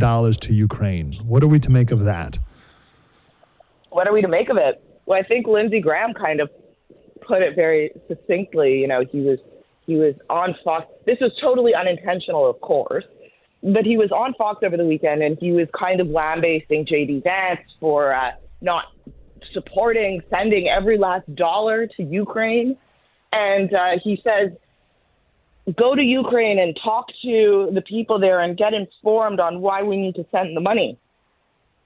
to Ukraine. What are we to make of that? What are we to make of it? Well, I think Lindsey Graham kind of put it very succinctly. You know, he was on Fox. This was totally unintentional, of course, but he was on Fox over the weekend, and he was kind of lambasting J.D. Vance for not sending every last dollar to Ukraine. And he says, go to Ukraine and talk to the people there and get informed on why we need to send the money.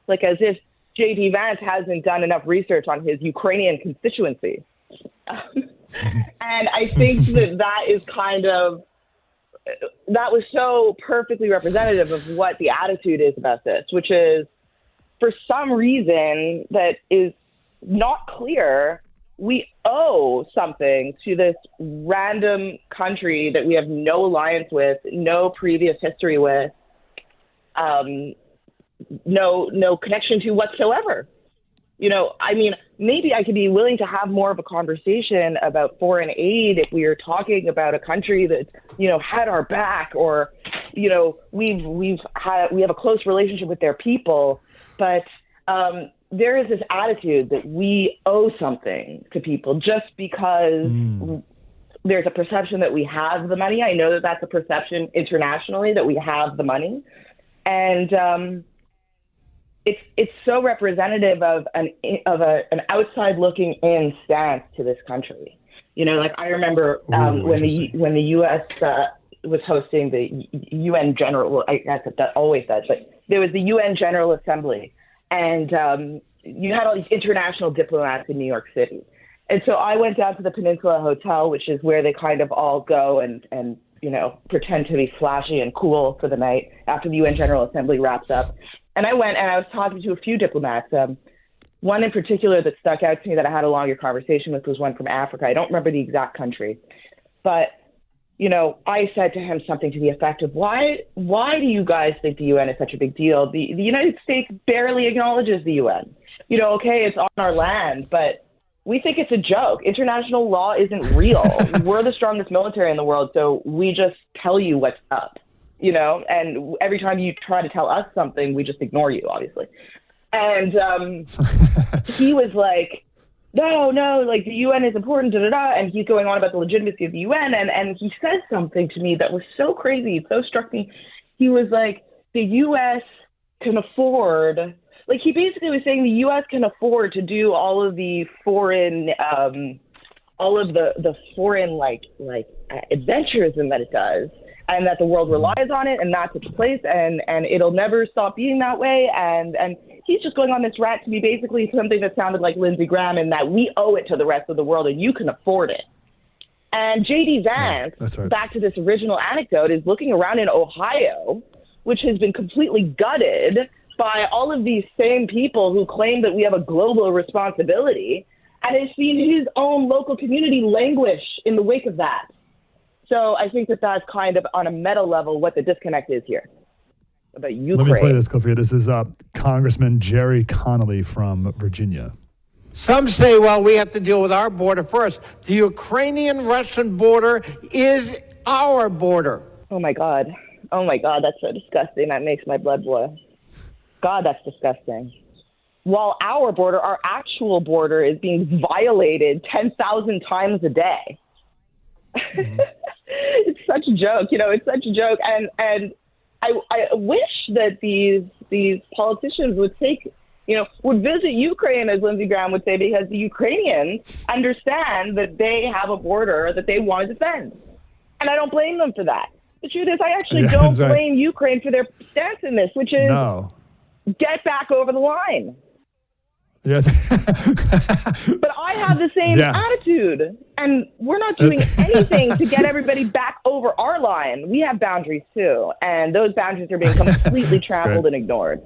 Like as if J.D. Vance hasn't done enough research on his Ukrainian constituency. And I think that is that was so perfectly representative of what the attitude is about this, which is for some reason that is not clear, we owe something to this random country that we have no alliance with, no previous history with, no connection to whatsoever. You know, I mean, maybe I could be willing to have more of a conversation about foreign aid if we are talking about a country that, you know, had our back, or, you know, we have a close relationship with their people. But there is this attitude that we owe something to people just because there's a perception that we have the money. I know that that's a perception internationally, that we have the money. And it's so representative of an outside looking in stance to this country. You know, like I remember when the U.S. Was hosting the UN General. Well, I guess that always does, but there was the UN General Assembly, and you had all these international diplomats in New York City. And so I went down to the Peninsula Hotel, which is where they kind of all go and you know, pretend to be flashy and cool for the night after the UN General Assembly wraps up. And I went and I was talking to a few diplomats. One in particular that stuck out to me that I had a longer conversation with was one from Africa. I don't remember the exact country. But, you know, I said to him something to the effect of, why do you guys think the UN is such a big deal? The United States barely acknowledges the UN. You know, okay, it's on our land, but we think it's a joke. International law isn't real. We're the strongest military in the world, so we just tell you what's up. You know, and every time you try to tell us something, we just ignore you, obviously. And he was like, no, like the UN is important, and he's going on about the legitimacy of the UN. And he said something to me that was so crazy, so struck me. He was like, the US can afford, like he basically was saying the US can afford to do all of the foreign, all of the foreign like adventurism that it does. And that the world relies on it, and that's its place, and it'll never stop being that way. And he's just going on this rant to be basically something that sounded like Lindsey Graham, and that we owe it to the rest of the world, and you can afford it. And J.D. Vance, right, back to this original anecdote, is looking around in Ohio, which has been completely gutted by all of these same people who claim that we have a global responsibility, and has seen his own local community languish in the wake of that. So I think that that's kind of on a meta level what the disconnect is here about Ukraine. Let me play this clip here. This is Congressman Jerry Connolly from Virginia. Some say, well, we have to deal with our border first. The Ukrainian-Russian border is our border. Oh, my God. That's so disgusting. That makes my blood boil. God, that's disgusting. While our border, our actual border, is being violated 10,000 times a day. Mm-hmm. It's such a joke, you know, it's such a joke. And I wish that these politicians would would visit Ukraine, as Lindsey Graham would say, because the Ukrainians understand that they have a border that they want to defend. And I don't blame them for that. The truth is, I actually don't blame Ukraine for their stance in this, which is get back over the line. Yes. But I have the same attitude, and we're not doing anything to get everybody back over our line. We have boundaries too, and those boundaries are being completely trampled and ignored.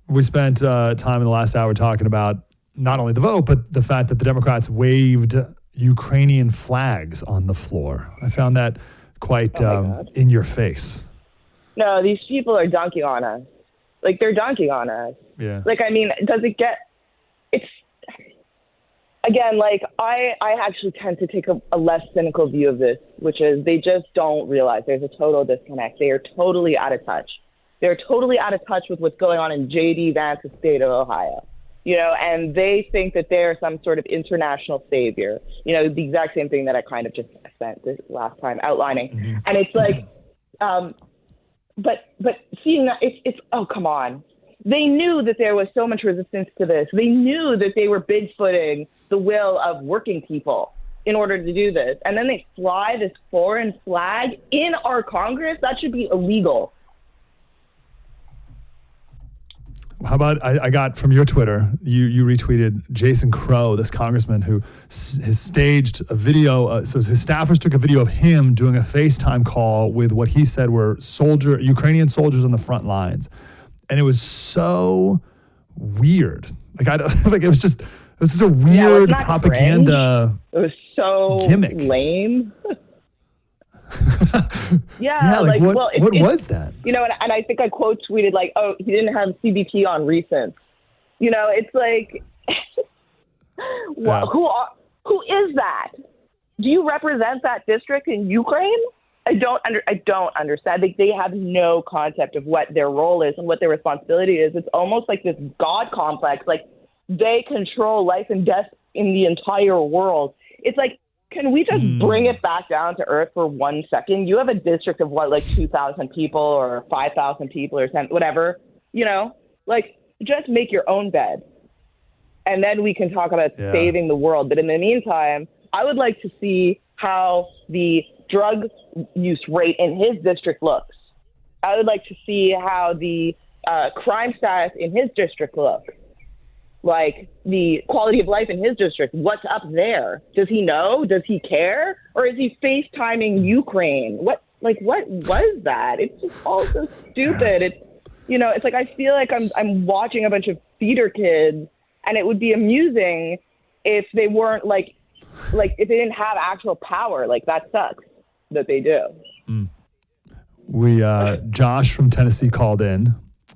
We spent time in the last hour talking about not only the vote, but the fact that the Democrats waved Ukrainian flags on the floor. I found that quite in your face. No, these people are dunking on us. Like, they're dunking on us. Yeah. Like, I mean, again, like, I actually tend to take a less cynical view of this, which is they just don't realize there's a total disconnect. They are totally out of touch. They're totally out of touch with what's going on in J.D. Vance's state of Ohio. And they think that they're some sort of international savior. The exact same thing that I kind of just spent this last time outlining. Mm-hmm. And it's like, but seeing that, it's oh, come on. They knew that there was so much resistance to this. They knew that they were bigfooting the will of working people in order to do this. And then they fly this foreign flag in our Congress. That should be illegal. How about I got from your Twitter, you retweeted Jason Crow, this congressman who has staged a video. So his staffers took a video of him doing a FaceTime call with what he said were Ukrainian soldiers on the front lines. And it was so weird. It was just a weird propaganda. It was so gimmick. Lame. What was that? And I think I quote tweeted oh, he didn't have CBP on recent. It's like, who is that? Do you represent that district in Ukraine? I don't understand. They have no concept of what their role is and what their responsibility is. It's almost like this God complex. Like they control life and death in the entire world. It's like, can we just bring it back down to earth for 1 second? You have a district of 2,000 people or 5,000 people or something, whatever, just make your own bed. And then we can talk about saving the world. But in the meantime, I would like to see how the drug use rate in his district looks. I would like to see how the crime status in his district looks. The quality of life in his district, what's up there? Does he know? Does he care? Or is he FaceTiming Ukraine? What was that? It's just all so stupid. It's, it's like I feel like I'm watching a bunch of theater kids, and it would be amusing if they weren't if they didn't have actual power. That sucks that they do. We Josh from Tennessee called in.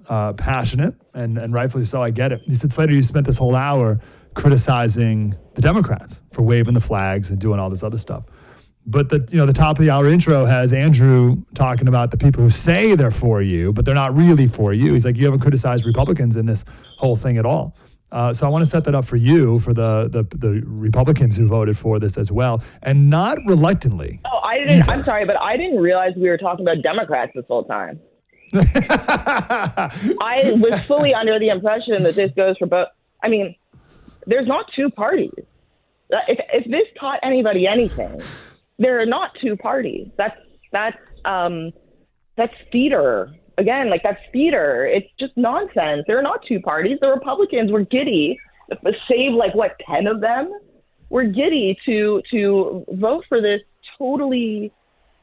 Passionate and rightfully so. I get it. He said, Slater, you spent this whole hour criticizing the Democrats for waving the flags and doing all this other stuff. But the top of the hour intro has Andrew talking about the people who say they're for you, but they're not really for you. He's like, you haven't criticized Republicans in this whole thing at all. So I want to set that up for you, for the Republicans who voted for this as well, and not reluctantly. Oh, I didn't. Either. I'm sorry, but I didn't realize we were talking about Democrats this whole time. I was fully under the impression that this goes for both. I mean, there's not two parties. If this taught anybody anything, there are not two parties. That's theater. Again, that's theater. It's just nonsense. There are not two parties. The Republicans were giddy, save 10 of them, were giddy to vote for this totally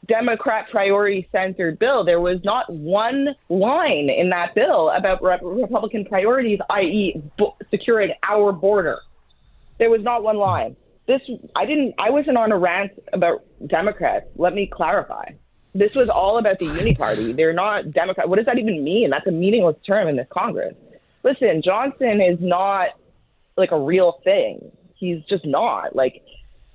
Democrat priority centered bill. There was not one line in that bill about Republican priorities, i.e. Securing our border. There was not one line. I wasn't on a rant about Democrats. Let me clarify. This was all about the Uni Party. They're not Democrat. What does that even mean? That's a meaningless term in this Congress. Listen, Johnson is not a real thing. He's just not.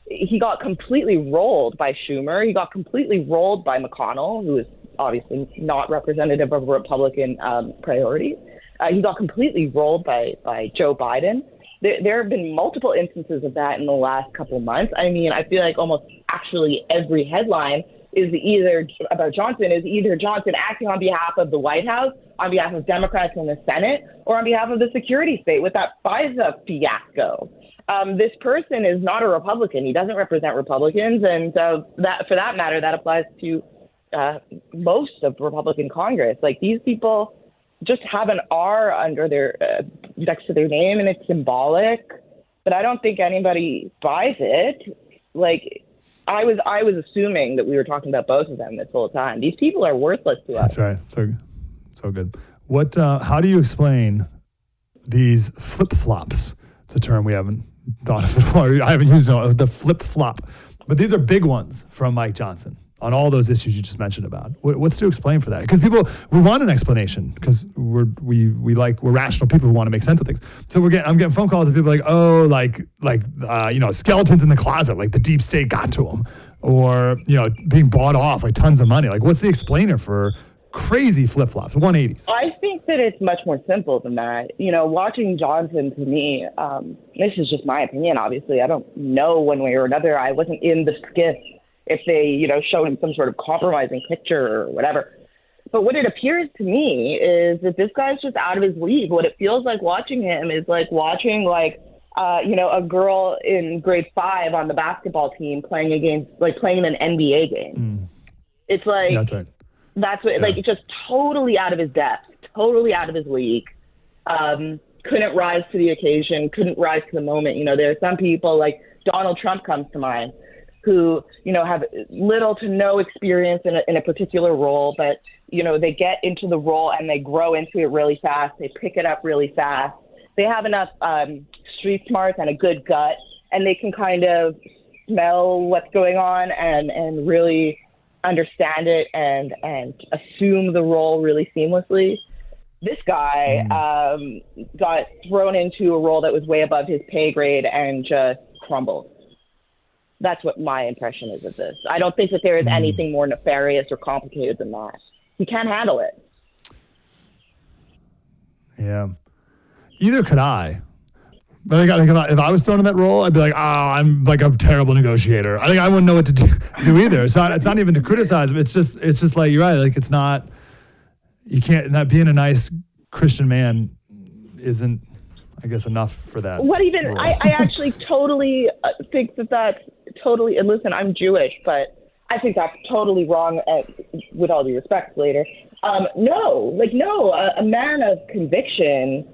He got completely rolled by Schumer. He got completely rolled by McConnell, who is obviously not representative of Republican priorities. He got completely rolled by Joe Biden. There have been multiple instances of that in the last couple months. I mean, I feel like almost actually every headline is either Johnson acting on behalf of the White House, on behalf of Democrats in the Senate, or on behalf of the security state with that FISA fiasco. This person is not a Republican. He doesn't represent Republicans. And that, for that matter, that applies to most of Republican Congress. These people just have an R under their next to their name, and it's symbolic. But I don't think anybody buys it. I was assuming that we were talking about both of them this whole time. These people are worthless to us. That's right. So good. What? How do you explain these flip-flops? It's a term we haven't thought of before. I haven't used it, the flip-flop. But these are big ones from Mike Johnson on all those issues you just mentioned about. What's to explain for that? Because we want an explanation, because we're rational people who want to make sense of things. So I'm getting phone calls of people skeletons in the closet, the deep state got to them, or being bought off tons of money. What's the explainer for crazy flip-flops, 180s. I think that it's much more simple than that. You know, watching Johnson, to me, this is just my opinion, obviously. I don't know one way or another. I wasn't in the skiff if they, you know, showed him some sort of compromising picture or whatever. But what it appears to me is that this guy's just out of his league. What it feels like watching him is like watching, like, you know, a girl in grade 5 on the basketball team playing a game, like playing an NBA game. It's like, That's right. That's what, like, just totally out of his depth, totally out of his league. Couldn't rise to the occasion, couldn't rise to the moment. You know, there are some people, like Donald Trump comes to mind, who, you know, have little to no experience in a particular role, but, you know, they get into the role and they grow into it really fast. They pick it up really fast. They have enough street smarts and a good gut, and they can kind of smell what's going on and really understand it and assume the role really seamlessly. This guy got thrown into a role that was way above his pay grade and just crumbled. That's what my impression is of this. I don't think that there is anything more nefarious or complicated than that. He can't handle it. Yeah. Either could I. But I think if I was thrown in that role, I'd be like, oh, I'm like a terrible negotiator. I think I wouldn't know what to do either. It's not even to criticize him. It's just like, you're right. Like, it's not, you can't, not being a nice Christian man isn't, I guess, enough for that. What even, I actually totally think that's totally, and listen, I'm Jewish, but I think that's totally wrong, with all due respect later. No, a man of conviction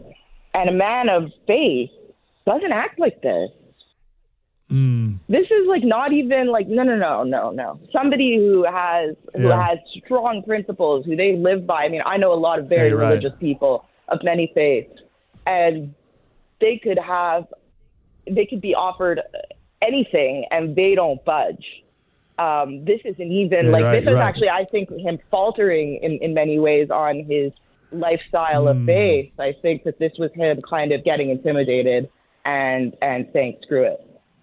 and a man of faith doesn't act like this. This is like not even like, no. Somebody who has strong principles, who they live by. I mean, I know a lot of very religious people of many faiths, and they could be offered anything and they don't budge. This isn't even this is actually, I think, him faltering in many ways on his lifestyle of faith. I think that this was him kind of getting intimidated and saying, screw it.